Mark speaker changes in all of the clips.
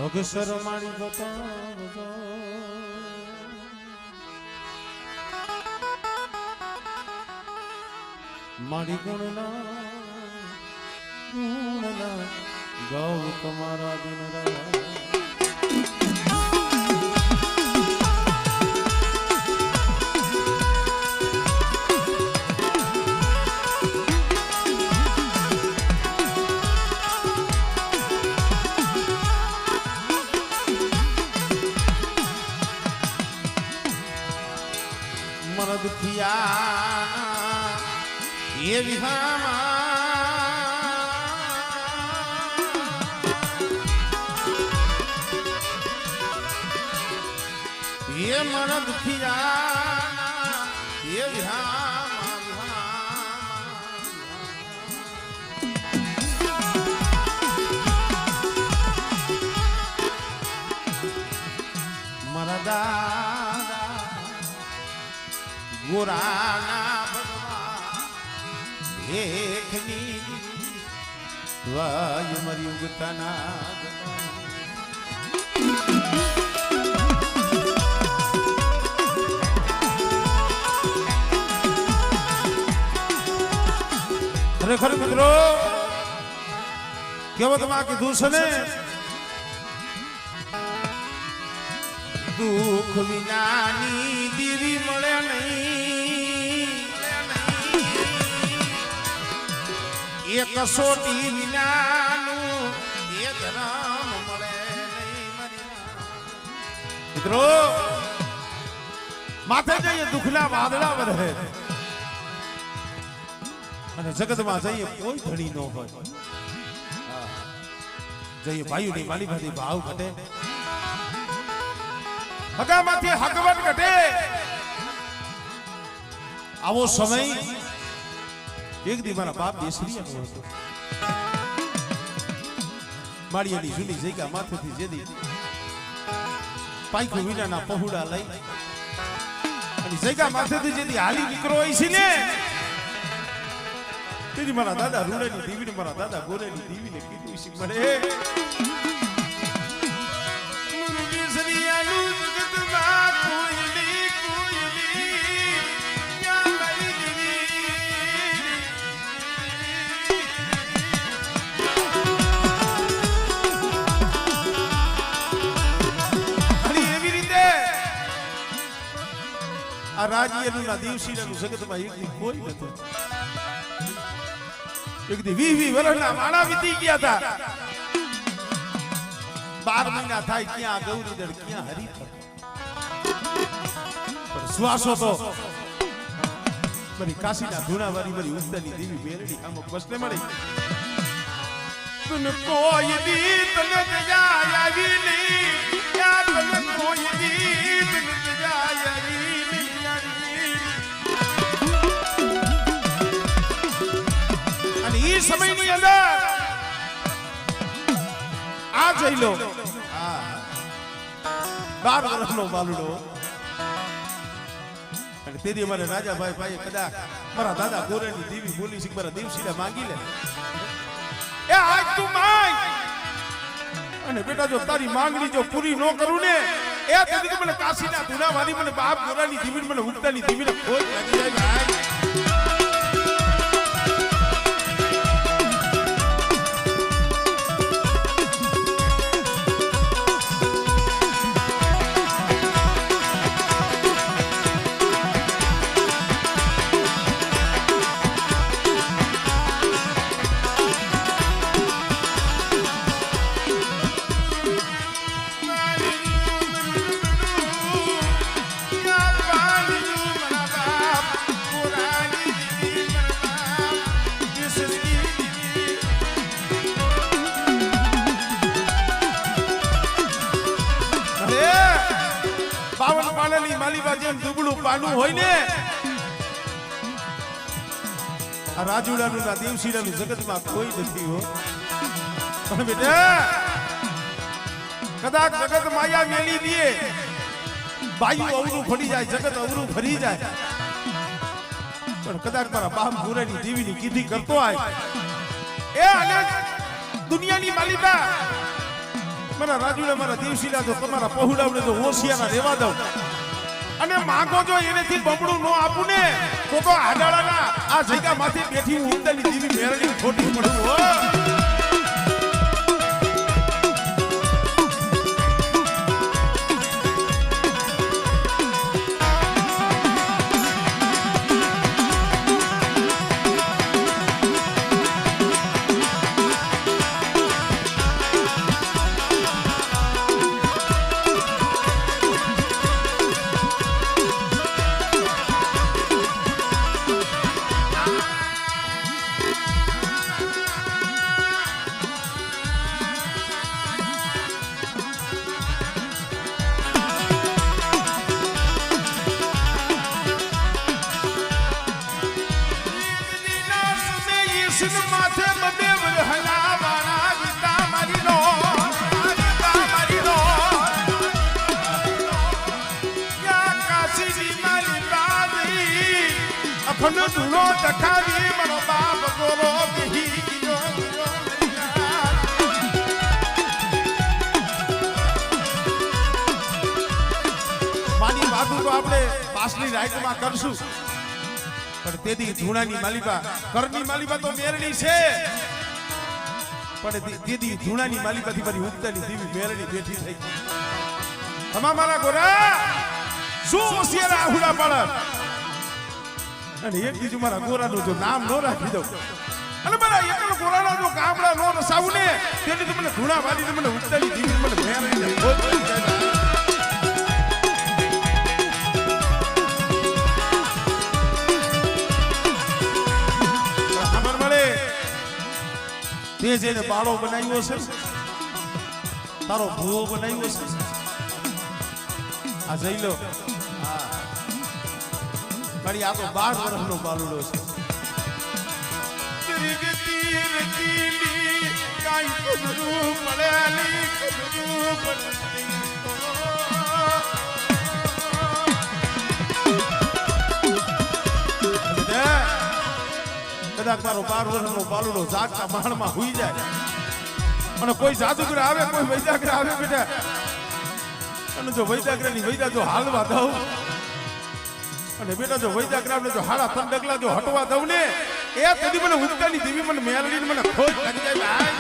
Speaker 1: અગસર મારી બતાવજો મારી ગુણના ગૌ તમારા દિન મરદ થિયા એ વિહામાં એ મરદ થિયા એ મારા દાદા ગોરાના ભગવાન એકની વાય મરી ઉગતાના ખરેખર મિત્રો કેવો તમે કીધું છે ને દુઃખ વિનાની દીવી મળે નહીં એ કસોટી વિનાનું એ ધર્મ મળે નહીં મિત્રો માથે જઈએ દુઃખના વાદળા વરહે અને જગતમાં જઈએ કોઈ ધણી ન હોય જઈએ ભાઈઓની માલીમાંથી ભાવ ઘટે હગામાંથી હગવટ ઘટે આવો સમય એક દી મારા બાપ દેશરીયાનો હતો માળિયાની જૂની જગ્યા માથેથી જેદી પાઈકો વિનાના પહોળા લઈ અને જગ્યા માથેથી જેદી હાલી નીકળો હોય છે ને તેથી મારા દાદા રૂડેની દીવીને મારા દાદા ગોરેની દીવીને કીધું છે મને આ રાજ્યનું ના દિવસીનું જગતમાં એક દી કોઈ નથી એક દી 20 વર્ષના માણા વીતી ગયા હતા 12 મહિના થાય ક્યાં ગૌરીદળ ક્યાં હરિફળ પણ શ્વાસો તો મારી કાશીના ધૂણાવાળી મારી ઉત્તરની દેવી મેરડી આમ બસને મળી તને કોઈ દી તને જાય આવી નહીં યા તને કોઈ દી તને જાય આવી સમયની અંદર આ જઈ લો 12 વર્ષનો બાલુડો અને તેથી અમારે રાજાભાઈ ભાઈ કદાચ મારા દાદા ગોરેની દેવી બોલી છે મારા દેવસીને માંગી લે એ આજ તું માંગ અને બેટા જો તારી માંગણી જો પૂરી ન કરું ને એ તેથી મને કાશીના ધૂણાવાળી મને બાપ ગોરાની દેવી મને ઉગતાની દેવીને ખોજ લાગી જાય ભાઈ દુબળું પાનું હોય ને આ રાજુડાનું ના દેવસીડાનું જગતમાં કોઈ નથી હો પણ બેટા કદાચ જગત માયા મેલી દે બાયુ અવરું ફરી જાય જગત અવરું ફરી જાય પણ કદાચ મારા બાપ ગુરાની દેવીની કીધી કરતો આય એ અને દુનિયાની માલિકા મારા રાજુને મારા દિવસીલા તો તમારા પહોળાવને તો હોશિયારા રહેવા દઉં અને માંગો જો એનેથી બમણું ન આપું ને તો આડાળાના આ જગ્યામાંથી બેઠી હું ઉંદરની દીવી મેરડી ખોટી પડું હો અખંડ ધૂળો ટકાવી મારો બાપ ગોરો બેહી ગયો માની વાતું તો આપણે પાછલી રાઈટમાં કરશું પણ તેથી ધૂણાની માલિકા કરની માલિકા તો મેરડી છે પણ તેથી ધૂણાની માલિકાથી મારી ઉગતાની દીવી મેરડી બેઠી થઈ તમા મારા ગોરા શું હોશિયાર આહુડા પાડે અને એક બીજું મારા ગોરાનું જો નામ ન રાખી દઉં અને મારા એકલ ગોરાનો જો ગામડા નો રસાવું ને તેથી મને ધૂણા વાળીને મને ઉગતાની દીવી મને મેરડી ખબર મળે તે જેને બાળો બનાવ્યો છે તારો ભૂવો બનાવ્યો છે આ જઈ લો કડી આ તો 12 વર્ષનો બાલુડો છે કદાચ મારો 12 વર્ષનો બાલુડો જાગતા માણમાં હુઈ જાય અને કોઈ જાદુગર આવે કોઈ વૈદાગ્ર આવે બેટા અને જો વૈદાગ્રની વૈદા જો હાલવા દઉં અને બેટા જો વૈદાગ્રામને જો હાડા 3 ડગલા જો હટવા દઉં ને એ કદી મને ઉગતાની દેવી મને મેલડીને મને ખોજ લાગી જાય ભાઈ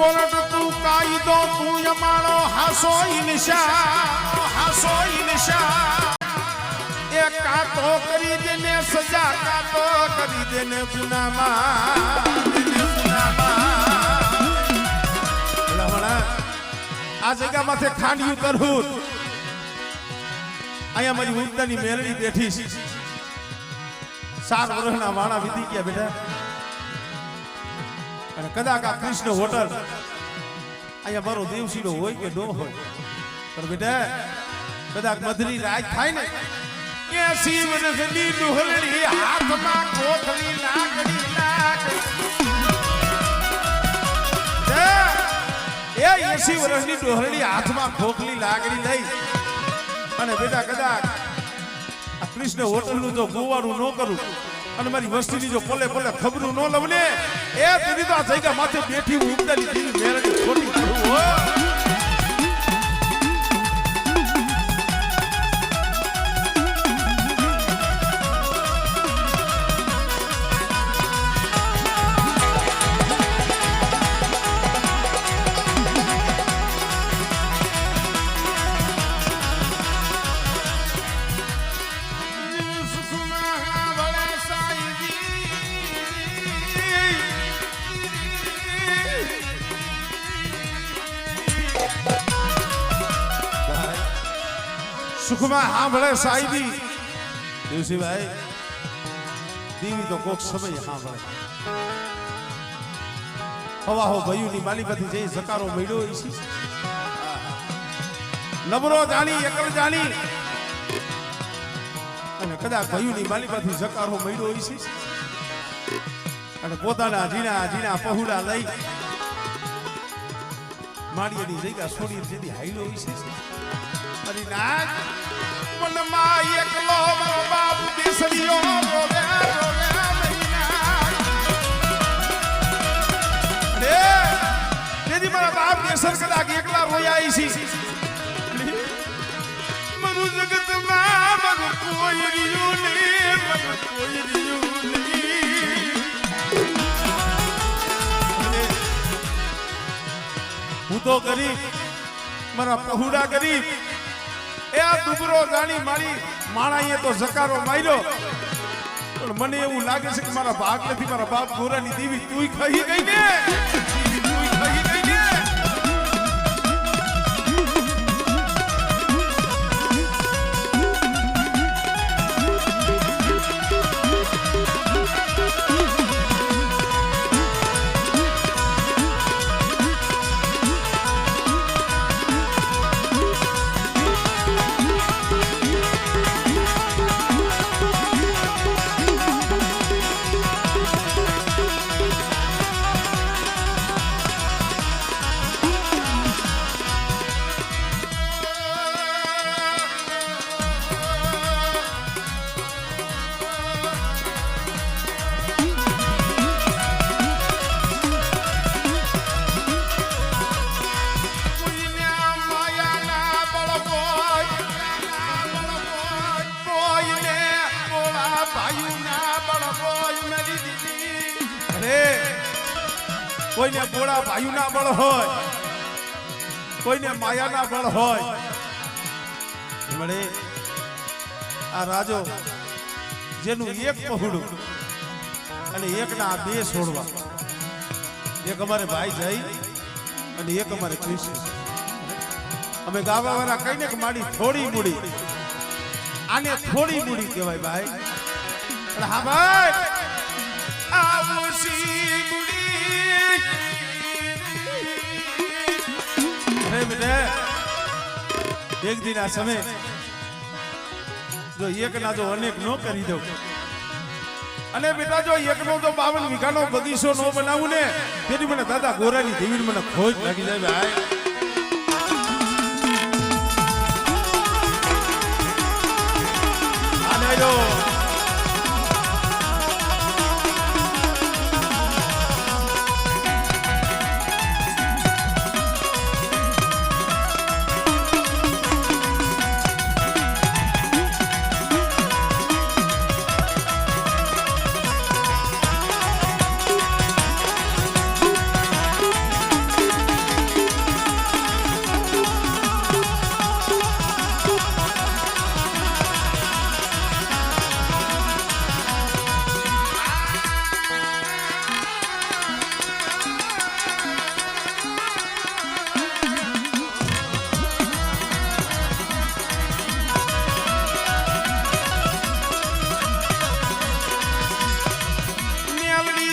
Speaker 1: કોલટ તું કાયદો તું યમાણો હાસો ઇનશા એ કાતો કરી દેને સજા કાતો કરી દેને ગુનામાં આ જગ્યા માથે ખાંડિયું તરહું અહીંયા મારી ઉગતાની મેરડી બેઠી છે 4 વર્ષના વાણા વીતી ગયા બેટા અને કદાચ આ કૃષ્ણ હોટલ અહીંયા મારો દેવસીનો હોય કે ન હોય પણ બેટા કદાચ મધરી રાત થાય ને 80 વર્ષની ડોહલડી હાથમાં કોથળી લાકડી એ 80 વર્ષની ડોહલડી હાથમાં ખોખલી લાકડી લઈ અને બેટા કદાચ આ કૃષ્ણ હોટલનું જો ગોવાળું ન કરું અને મારી વસ્તીની જો પલે પલે ખબરું ન લઉં ને એ દીદી તો આ જગ્યા માથે બેઠી હું ઉગતાની દીવી મેરડી ખોટી કરું હો સુખમાં સાંભળે સાહેબી દેવસીભાઈ દેવી તો કોક સમય સાંભળે હવા હો ભયુની માલિકાથી જઈ જકારો મળ્યો છે નબરો જાણી એકલ જાણી અને કદાચ ભયુની માલિકાથી જકારો મળ્યો છે અને પોતાના ઝીણા પહોળા લઈ માડીની જગ્યા છોડી જેથી હાઈલો છે અરે નાગ મનમાં એકલો મારો બાપ બેસરીઓ રોવે મારા બાપ કેસર કદાચ એકલા રોયા છે મરુ જગતમાં મરુ કોઈ રહ્યું નહીં મરુ કોઈ રહ્યું નહીં હું તો ગરીબ મારા પહુડા ગરીબ એ આ દુબરો જાણી મારી માણાએ તો જકારો માર્યો પણ મને એવું લાગે છે કે મારા ભાગ નથી મારા બાપ ગોરાની દેવી તું ખાઈ ગઈ ને કોઈને બોળા ભાઈના બળ હોય કોઈને માયાના બળ હોય મળે આ રાજો જેનું એક પહોળું અને એકના બે છોડવા એક અમારે ભાઈ જઈ અને એક અમારે કૃષ્ણ અમે ગાવા વાળા કહીને કે મારી થોડી મૂડી આને થોડી મૂડી કહેવાય ભાઈ હા ભાઈ એક દિન આ સમય જો એક ના જો અનેક નો કરી દઉં અને બેટા જો એક નો જો 52 વીઘાનો બગીચો નો બનાવું ને તેથી મને દાદા ગોરાની દેવી મને ખોજ લાગી જાય ભાઈ આને જો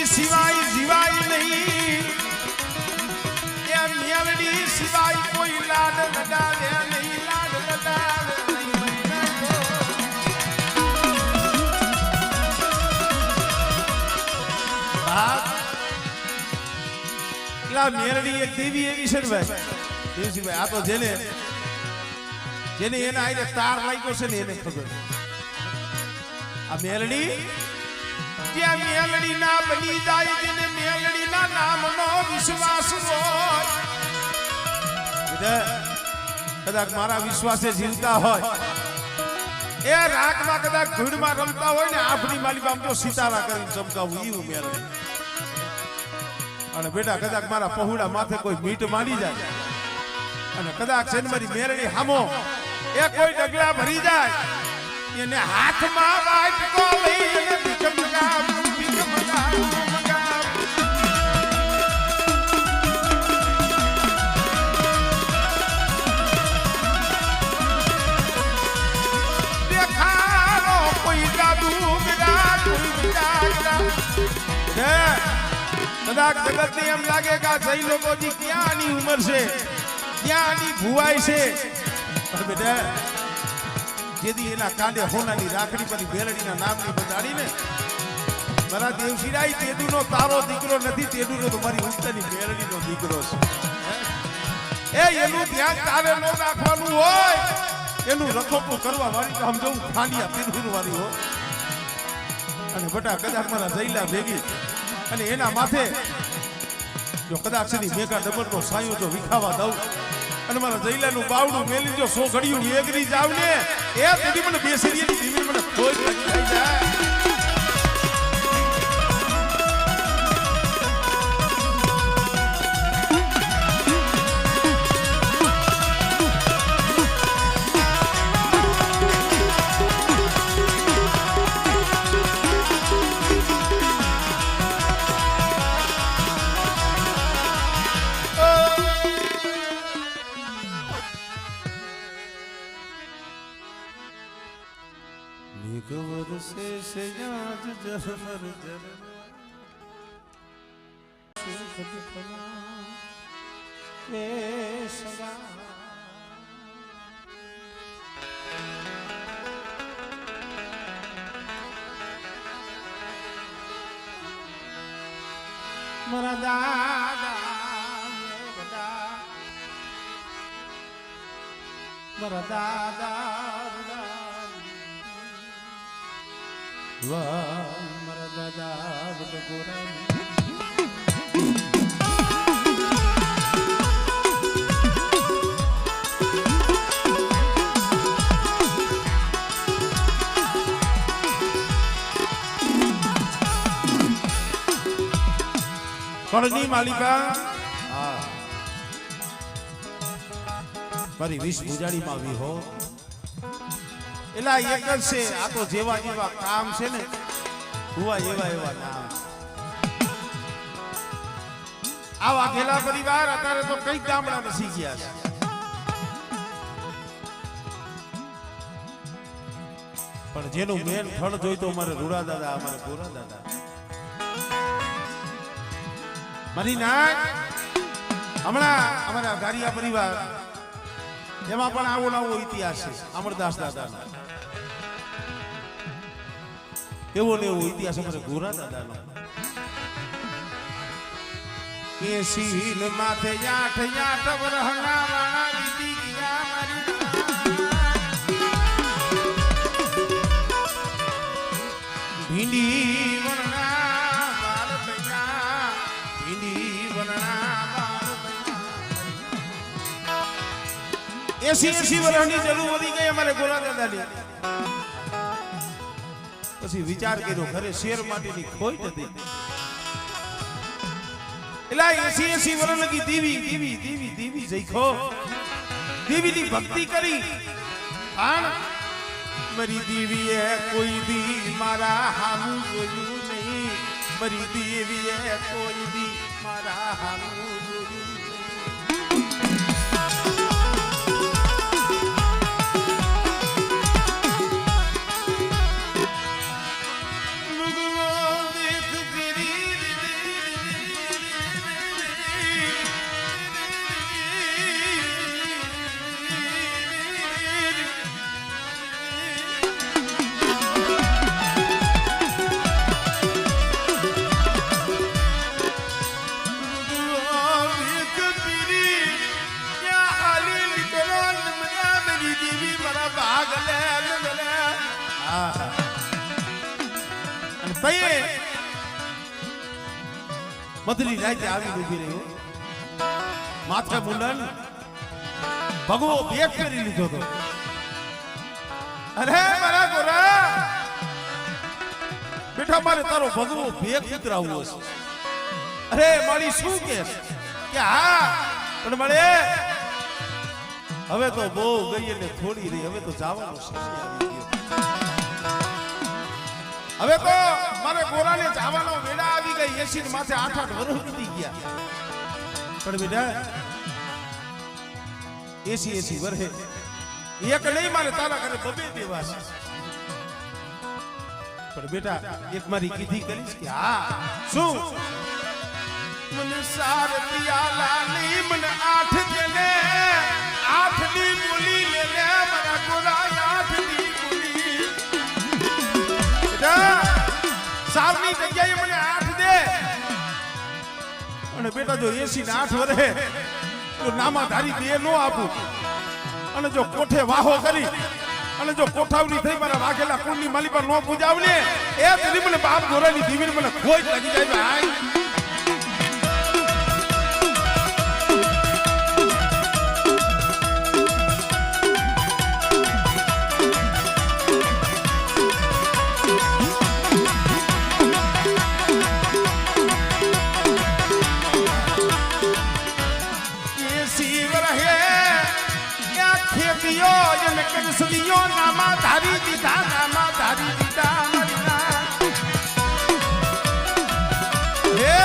Speaker 1: સિવાય જીવાય નહીં એ મેલડી સિવાય કોઈ લાડ લડાવે નહીં લાડ લડાવે મેલડી એક દેવી એવી છે ને ભાઈ દેવજીભાઈ આ તો જેને એના આઈને તાર લાગ્યો છે ને એને ખબર આ મેલડી ત્યાં મેલડી ના બની જાય જેને મેલડી ના નામનો વિશ્વાસ હોય કદાચ મારા વિશ્વાસે જીવતા હોય એ રાખમાં કદાચ ધૂળમાં રમતા હોય ને આપણી માલિકામ તો સિતારા કરીને ચમકાવું એવું મેલડી અને બેટા કદાચ મારા પહોળા માથે કોઈ મીટ માંડી જાય અને કદાચ છે મારી મેલડી હામો એ કોઈ ડગલા ભરી જાય એને હાથમાં વાટકો લઈને કદાચ જગતને એમ લાગે કે આ જઈ લોકોજી ક્યાં આની ઉંમર છે, ક્યાં આની ભુવાઈ છે, પણ બેટા જેદી એના કાંડે હોનાની રાખડી પર બેલડીના નામની બજાડીને મારા દેવશીરાઈ તેદુનો તારો દીકરો નથી, તેદુનો તો મારી ઉત્તરની બેલડીનો દીકરો છે. એનું ધ્યાન તારે ન રાખવાનું હોય, એનું રખોપું કરવા વાળી તો સમજો ખાંડિયા તેદુર વાળી હો. અને બટા કદાચ મારા જઈલા ભેગી અને એના માથે જો કદાચ એની મેઘા ડબરનો સાયો જો વિખાવા દઉં અને મારા જઈલાનું બાવડું મેલી જો 100 ઘડિયું વેગરી જાવ ને એ સુધી મને બેસી રહી ધીમે મને ખોજ થઈ જાય. મારા દાદા મારા દાદા મારા દાદા ગોરા કળની માલિકા મારી વિષ ભુજાડીમાં વિહો એલા એક જ છે. આ તો જેવા જેવા કામ છે ને હુવા એવા એવા નામ. આવા ઘેલા પરિવાર અત્યારે તો કઈ ગામડા નસી ગયા છે. પણ જેનું મેન ફળ જોઈતો અમારે રૂડા દાદા, અમારે ગોરા દાદા, મારી નાક હમણાં અમારા ગારિયા પરિવાર એમાં પણ આવો નવો ઇતિહાસ છે. અમરદાસ દાદાનો એવો ને એવો ઇતિહાસ અમારે ગોરા દાદાનો. એ સીલ માથે 8 વરહના વાણા વીતી ગયા મારી ભીંડી વરણા બાલ બૈના, ભીંડી વરણા બાલ બૈના. 80 વરહની જરૂર વધી ગઈ અમારે ગોરા દાદાની. પછી વિચાર કર્યો ઘરે શેર માટેની ખોટ હતી. એલા 80 વર્ષ લગી દેવી જઈખો દેવીની ભક્તિ કરી. પણ મારી દેવીએ કોઈ દી મારા હામું જોયું નહીં, મારી દેવીએ કોઈ દી મારા હામું જોયું નહીં. મધરી રાતે આવી ઉભી રહ્યો, માથે મુંડન ભગવો ભેગ કરી લીધો તો. અરે મારા ગોરા બેઠા મારે તારો ભગવો ભેગ ઉતરાવવો છે. અરે મારી શું કે હા પણ મળે હવે તો બહુ ગઈ ને થોડી રહી, હવે તો જવાનું સમય આવી ગયો. હવે તો મારે ગોરાને જવાનો વેળા આવી ગઈ. 80 માથે 8 વર્ષ વીતી ગયા. પણ બેટા 80 વર્ષે એક નહીં મારે તારા ઘરે બબે દેવા છે. પણ બેટા એક મારી કીધી કરીશ કે હા શું મને સાર પિયાલાની મને 8 દે ને 8 ની બોલી લે લે મારા ગોરા 8 ની બોલી બેટા સારની જગ્યાએ મને 8 દે અને બેટા જો 80 ને 8 વરે તો નામા ધારી દે નો આપું અને જો કોઠે વાહો કરી અને જો કોઠાવની થઈ મારા વાઘેલા કુંડની માલી પર નો પૂજાવને એ તેની મને બાપ ગોરાની દીવીને મને ખોઈ લાગી જાય ભાઈ સુનિયો નામા ધારી દીધા નામા ધારી દીધા હે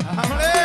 Speaker 1: હમણે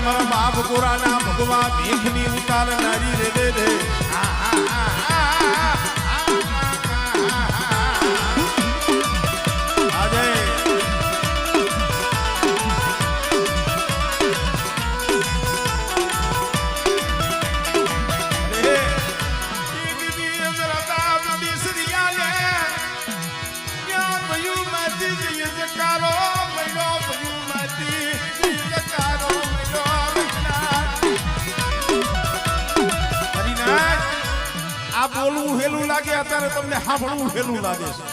Speaker 1: મારા બાપ ગોરાના ભગવા ભીખની ઉતાર નારી રે રે રે આજે બોલવું હેલું લાગે અત્યારે તમને સાંભળવું હેલું લાગે છે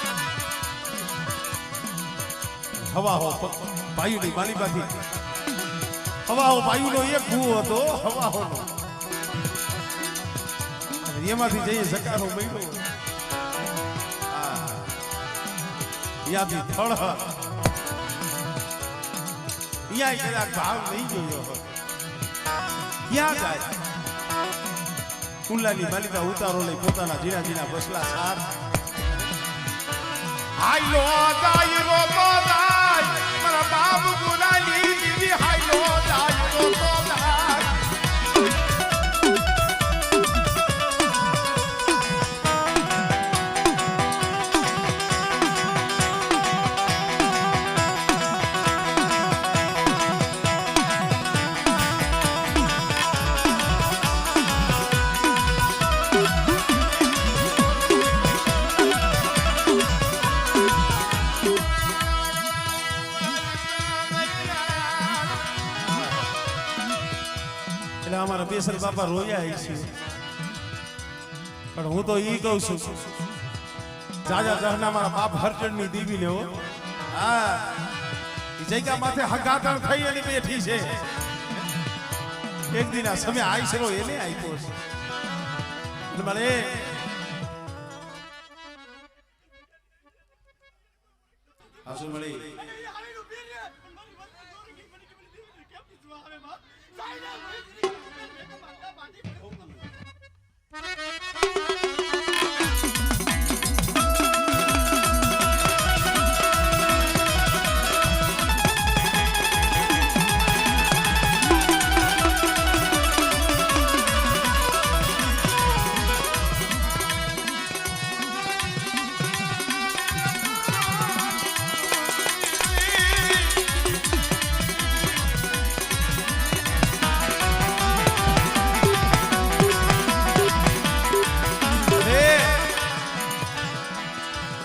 Speaker 1: હવા હો ભાઈની માલિકાથી હવા હો ભાઈનો એક ભૂ હતો હવા હો એમાંથી જઈએ સકારો મળ્યો યાદી થળ અહીંયા કદાચ ભાવ નહીં જોયો ક્યાં જાય કુંડલાની માલિકા ઉતારો લઈ પોતાના ઝીણા ઝીણા બસલા સાર હાઈલો દાય રો તો દાય મારા બાપ ગુનાની દીવી હાઈલો દાય રો તો દાય અમારા બેસર બાપા રોયા છે પણ હું તો ઈ કહું છું જાજા જહના મારા બાપ હરચંડની દીવી ને હો હા ઈ જગ્યા માથે હગાતણ થઈ અને બેઠી છે એક દિન આ સમય આઈસરો એને આપ્યો છે એટલે મને આસુ મળી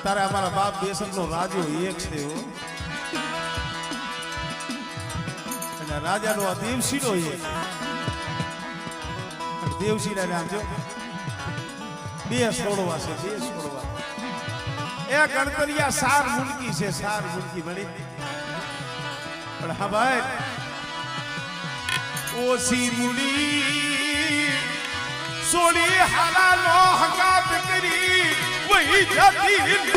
Speaker 1: તારે અમારા બાપ બેસનનો રાજો એક છે હો. અને રાજાનો આ દેવસીનો એક. દેવસીના નામ જો બે છોડવા છે, બે છોડવા. એ ગણતરિયા સાર મુલકી છે, સાર મુલકી મળી. પણ હા ભાઈ ઓસી મુડી સોડી હાલાનો હંગાત કરી વહી જતી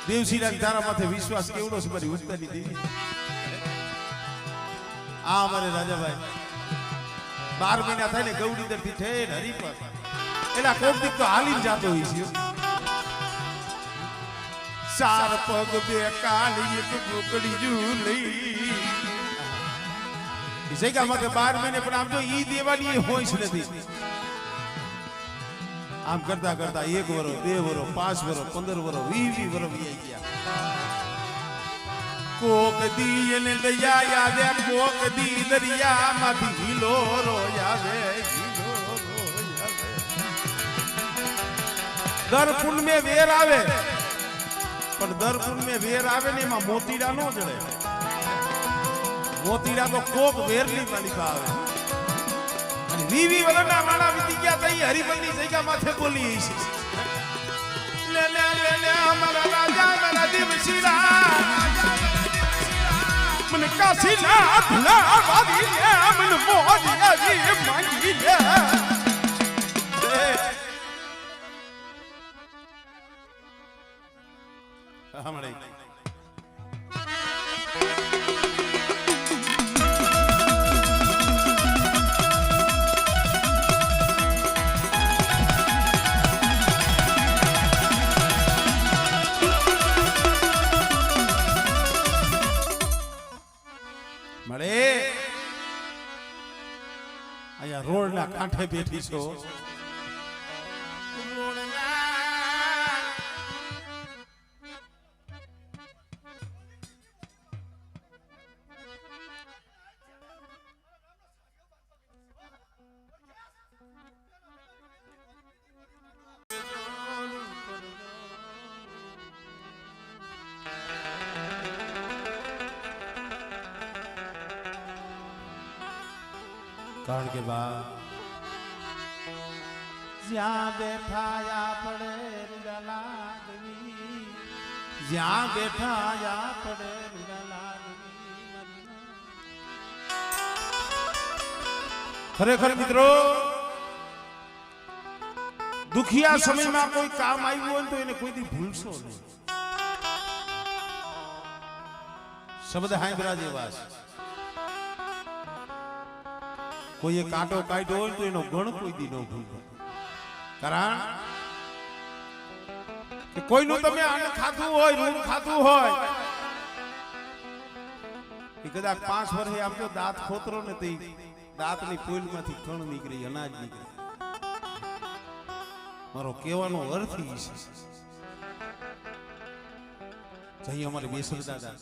Speaker 1: દેવસીના તારા માથે વિશ્વાસ કેવડો છે મારી ઉસ્તાની દેવી. આ અમારે રાજાભાઈ 12 મહિના થાય ને ગૌડીદર થી ઠેર હરિપર એલા કોક દીક તો હાલીને જાતો હોય છે. ચાર પગ બે કાલી એક ગોકડી જુ લઈ જગ્યા માથે 12 મહિને પણ આમ તો ઈ દેવાની હોય છે નથી. આમ કરતા કરતા 1 વર્ષ 2 વર્ષ 5 વર્ષ 15 વર્ષ 20 વર્ષ વી ગયા. કોક દી એને દયા આવે, કોક દી દરિયામાંથી હિલો રોયાવે, હિલો રોયાવે. દર પૂનમે વેર આવે, પણ દર પૂનમે વેર આવે ને એમાં મોતીડા નો જડે. મોતીડા તો કોક વેરની માલિકા આવે. વીવી વલના માણા વીતી ગયા તઈ હરિબલની જગ્યા માથે બોલી છે. લે લે લે લે અમારા રાજા મારા દેવશીરા મને કાશીના ભલા વાદી લે મને મોહજી માંગી લે. હમણે અહીંયા રોડ ના કાંઠે બેઠી છો. કારણ કે બા જ્યાં બેઠા પડે રૂડા લાગવી, જ્યાં બેઠા પડે રૂડા લાગવી. ખરેખર મિત્રો દુખિયા સમયમાં કોઈ કામ આવ્યું હોય તો એને કોઈથી ભૂલશો નહીં. શબ્દ હાંભળા જેવા છે. કોઈએ કાંટો કાઢ્યો હોય તો એનો ગણ કોઈ દી ન ભૂલતો. કારણ કે કોઈનું તમે અન્ન ખાધું હોય, રૂમ ખાધું હોય, એ કદાચ 5 વર્ષે આમ તો દાંત ખોતરો ને તે દાંતની પોઈલમાંથી કણ નીકળી, અનાજ નીકળી. મારો કહેવાનો અર્થ એ છે. જઈ અમારે બેસર દાદા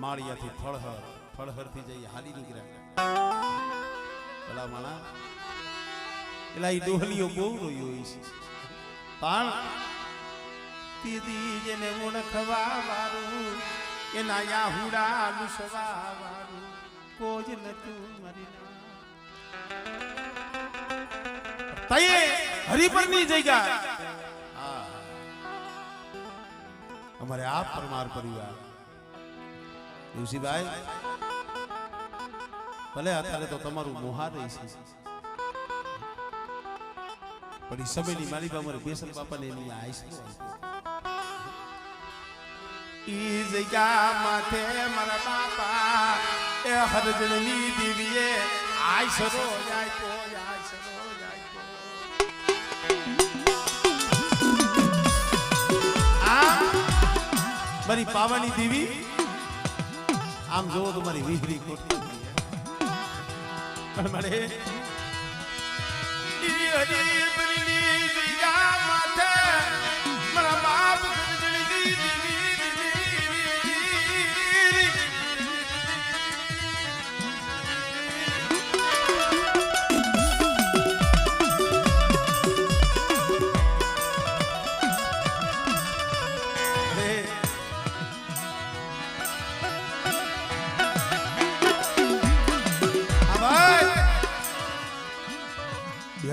Speaker 1: માળિયાથી ફળહર થી જઈ હાલી નીકળ્યા. ભલા માણા એલા ઈ ડોહલીઓ બહુ રોયો છે. પણ દીદી જેને ઓળખવા વાળું એના યાહુડા લુસવા વાળું કોઈ નતું મરી. તયે હરિપરની જગ્યા અમારે આ પરમાર પરિવાર દેવસીભાઈ ભલે અત્યારે તો તમારું મોહાર રહી છે પણ એ સમયની મારી બા મારે બેસલ બાપાને એની આઈસ ઈ જગ્યા માથે મારા બાપા એ હરજણની દેવીએ આઈસરો જાય તો મારી પાવાની દેવી આમ જોવો તો મારી વીહરી ખોટી પણ મળે માથે મારા બાપ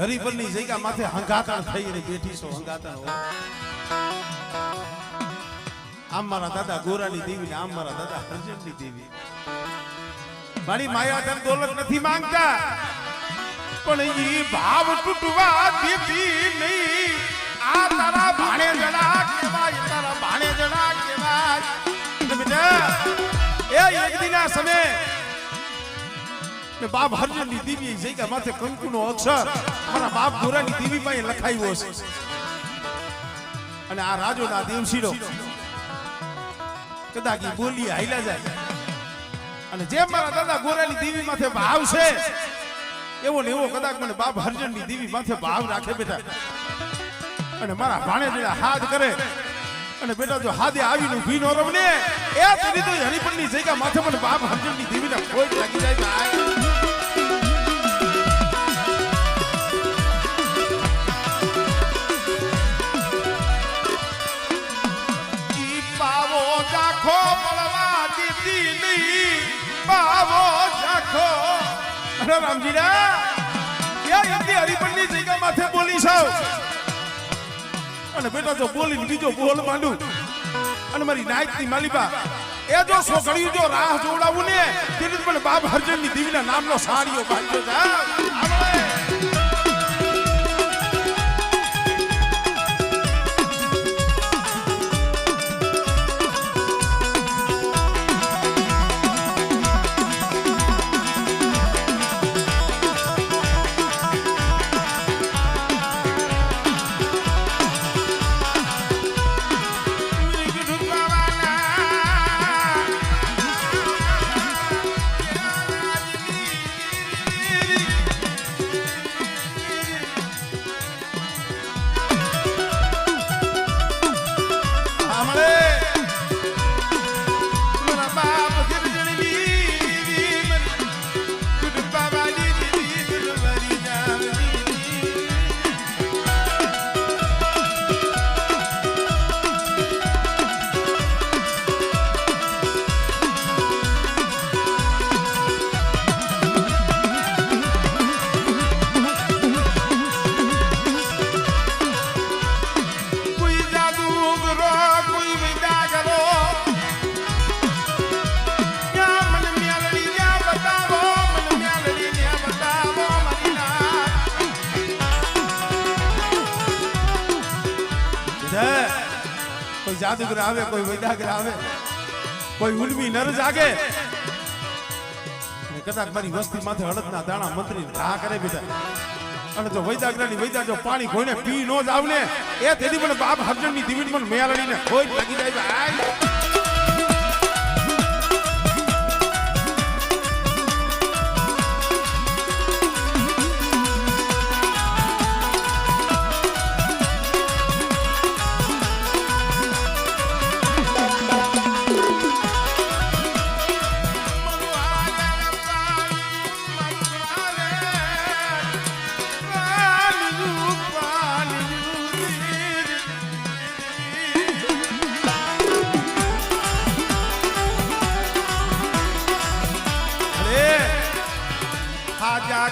Speaker 1: હરિપરની જગ્યા માથે હંગાતણ થઈ રહી બેઠી છો હંગાતણ આમ મારા દાદા ગોરાની દેવી ને આમ મારા દાદા હરજનની દેવી મારી માયા ધન દોલત નથી માંગતા પણ ઈ ભાવ તૂટવા દેતી નહીં આ તારા ભાણે જણા કેવાય તારા ભાણે જણા કેવાય બેટા એ એક દિના સમય બાપ હરજનની દેવી જગ્યા માથે કંકુનો અક્ષર મારા બાપ ગોરાની દેવી પાસે લખાયો છે અને આ રાજોના દેવશીરો કદાચ બોલી હાઈલા જાય અને જેમ મારા દાદા ગોરાની દેવી માથે ભાવ છે એવો ને એવો કદાચ મને બાપ હરજનની દેવી માથે ભાવ રાખે બેટા અને મારા ભાણે જેલા હાથ કરે અને બેટા જો હાથે આવીને ઊભી નો રમને એ તેની તો હરિપરની જગ્યા માથે મને બાપ હરજનની દેવીને કોઈ લાગી જાય ભાઈ જાખો મળવા દીધી નહીં બાવો જાખો અરે રામજીડા ક્યાં એમની હરિપરની જગ્યા માથે બોલી છો અને બેટા જો બોલીને બીજો બોલ માંડું અને મારી નાયકની માલિબા એ જો છોકરીઓ જો રાહ જોડાવું ને તેની મને બાપ હરજનની દેવીના નામનો સાડીઓ બાંધ્યો છે કોઈ જાદુગર આવે કોઈ વૈદાગર આવે કોઈ ઉલમી નર જાગે કદાચ મારી વસ્તી માથે હળદના દાણા મંત્રી ઘા કરે બેટા અને જો વૈદાગરાની વૈદા જો પાણી કોઈને પી નો જાવ ને એ તેની મને બાપ હરજનની દીવીન મને મેળડીને કોઈ લાગી જાય ભાઈ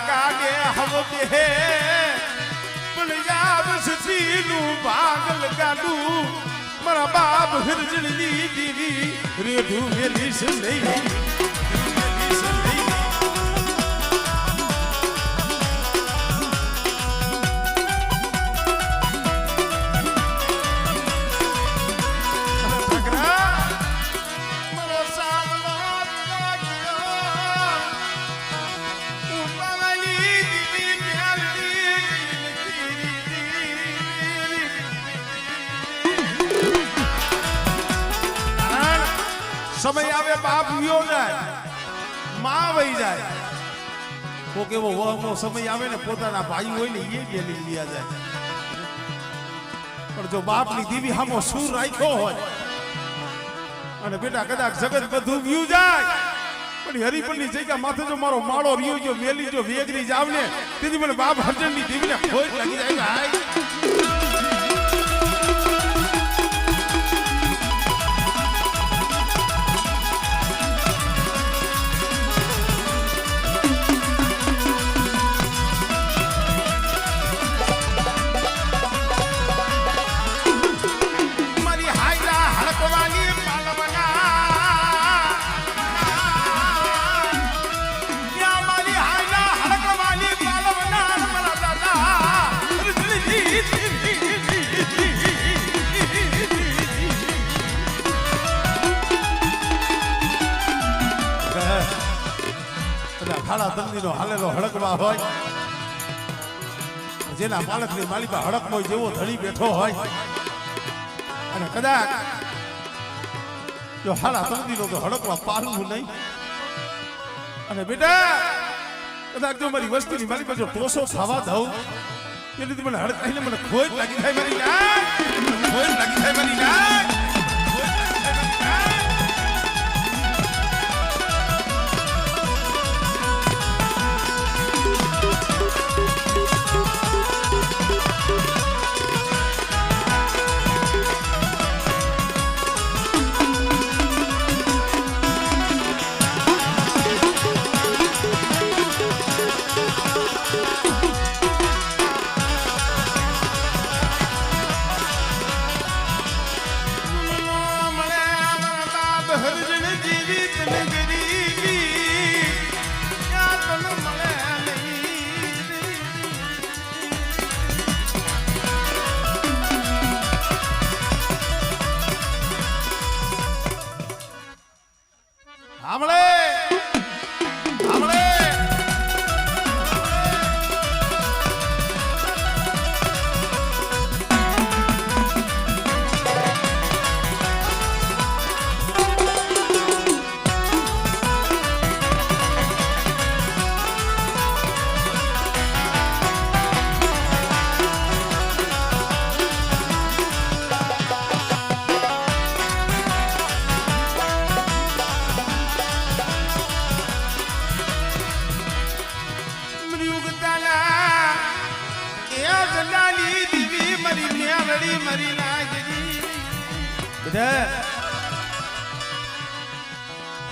Speaker 1: કાગે હવતે પંજાબ સતીનું ભાગલ ગાડું મારા બાપ હરજનની દેવી રેઢું મેલી છે નહીં સમય આવે બાપ વિયો જાય માં વહી જાય તો કેવો વહમો સમય આવે ને પોતાના ભાઈ હોય ને એ ગેલી લીયા જાય પણ જો બાપની દીવી હામો સુર રાખ્યો હોય અને બેટા કદાચ જગત બધું વિયું જાય પણ હરિપનની જગ્યા માથે જો મારો માળો રહ્યો ગયો મેલી જો વેગરી જાવ ને તેથી મને બાપ હરજનની દીવીને ખોટ લાગી જાય ભાઈ ખાડા તંદીનો હાલેલો હડકવા હોય જેના પાલકની માલિકા હડકમો જેવો ધણી બેઠો હોય અને કદાચ જો હાલા તંદીનો તો હડકવા પારવું નહીં અને બેટા કદાચ જો મારી વસ્તુની માલિકા જો ટોસો ખાવા દઉં એટલે મને હડકાઈને મને ખોટ લાગી થાય મારી ખોટ લાગી થાય મારી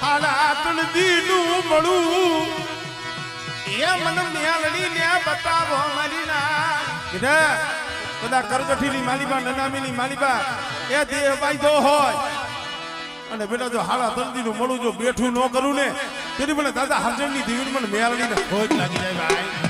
Speaker 1: હાલાતન દીનું મળું એ મને મ્યાલડી ને બતાવો મારી ના કદા કરગઠીની માલીબા નનામીની માલીબા એ દેહ બાંધો હોય અને બેટા જો હાલા તંદીનું મળું જો બેઠું ન કરું ને તેની મને દાદા હરજણની દીવી મને મ્યાલડીને ખોટ લાગી જાય ભાઈ